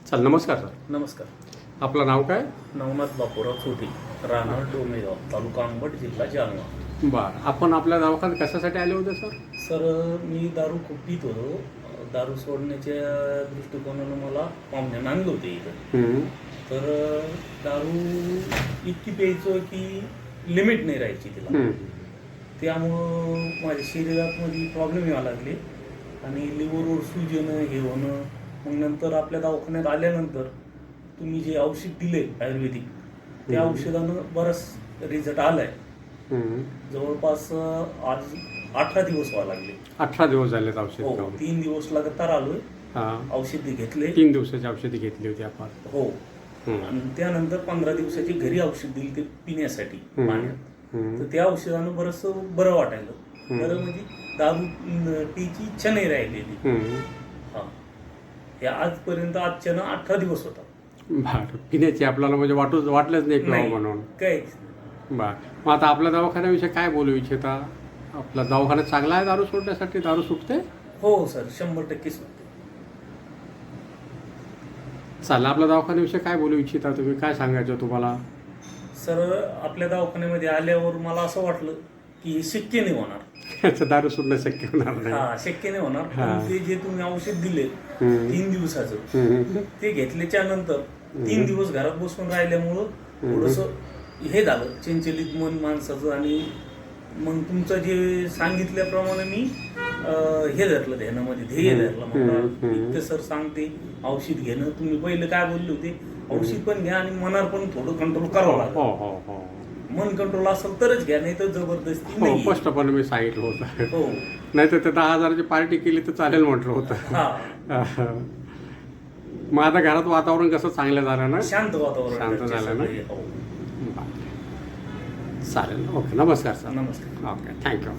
चल नमस्कार सर. नमस्कार. आपलं नाव काय? नवनाथ बापूराव चोटी, राहणार डोमेगाव, तालुका अंबड, जिल्हा जालना. बरं, आपण आपल्या दवाखान्यात कशासाठी आले होते सर? सर, मी दारू खूप पित होतो. दारू सोडण्याच्या दृष्टिकोनानं मला पाहुण्यानं आणलं होते इथं. तर दारू इतकी प्यायचो की लिमिट नाही राहायची तिला. त्यामुळं माझ्या शरीरात मध्ये प्रॉब्लेम यायला लागले आणि लिव्हरवर सूज हे होणं. मग नंतर आपल्या दवाखान्यात आल्यानंतर तुम्ही जे औषध दिले आयुर्वेदिक, त्या औषधानं बराच रिझल्ट आलाय. जवळपास आज 18 दिवस व्हायला लागले. 18 दिवस झालेत औषध हो, घेऊन. 3 दिवस लगातार आलोय. हां, औषधी घेतले. 3 दिवसाची औषधी घेतली होती आपण. हो, आणि त्यानंतर 15 दिवसाची घरी औषध दिली ते पिण्यासाठी पाण्यात. तर त्या औषधानं बरंच बरं वाटायलं. बरं म्हणजे दारू पिची इच्छा नाही राहिलेली. हा, हे आजपर्यंत आजच्यानं 18 दिवस होता. बरं, पिण्याची आपल्याला म्हणजे वाटलंच नाही पिवा म्हणून. काय बरं, मग आता आपल्या दवाखान्याविषयी काय बोलू इच्छिता? आपला दवाखाना चांगला आहे दारू सोडण्यासाठी? दारू सुटते? हो सर, 100% सुटते. चालेल, आपल्या दवाखान्याविषयी काय बोलू इच्छिता तुम्ही? काय सांगायचं तुम्हाला? सर, आपल्या दवाखान्यामध्ये आल्यावर मला असं वाटलं की हे शक्य नाही होणार. दारू सोडणं शक्य होणार नाही. हा, शक्य नाही होणार. पण ते जे तुम्ही औषध दिले 3 दिवसाचं, ते घेतल्याच्या नंतर 3 दिवस घरात बसून राहिल्यामुळं थोडस हे झालं, चंचलित मन माणसाचं. आणि मग तुमचं जे सांगितल्याप्रमाणे मी हे धरलं ध्यानामध्ये, ध्येय धरलं. मग सर सांगते औषध घेणं. तुम्ही पहिले काय बोलले होते, औषध पण घ्या आणि मनावर पण थोडं कंट्रोल करावं लागेल. हो, मन कंट्रोल असेल तरच घ्या, नाही तर जबरदस्ती नाही. स्पष्टपणे मी सांगितलं होतं. हो, नाही तर ते 10,000ची पार्टी केली तर चालेल म्हटलं होतं. हा. मग आता घरात वातावरण कसं चांगलं झालं ना? शांत वातावरण. शांत झालं ना? हो. चालेल. ओके, नमस्कार सर. नमस्कार. Okay, thank you.